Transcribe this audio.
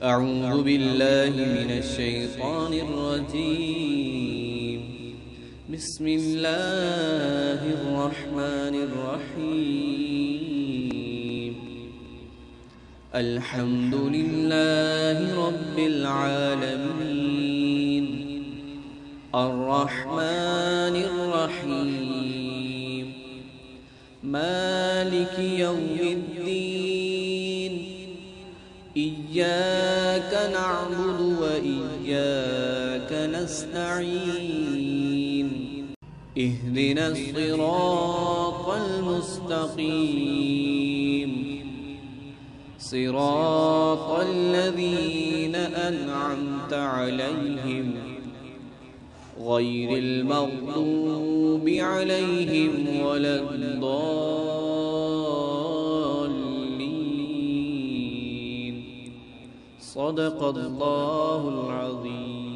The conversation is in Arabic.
أعوذ بالله من الشيطان الرجيم. بسم الله الرحمن الرحيم. الحمد لله رب العالمين، الرحمن الرحيم، مالك يوم الدين، إياك نعبد وإياك نستعين، اهدنا الصراط المستقيم، صراط الذين أنعمت عليهم غير المغضوب عليهم ولا الضالين. صدق الله العظيم.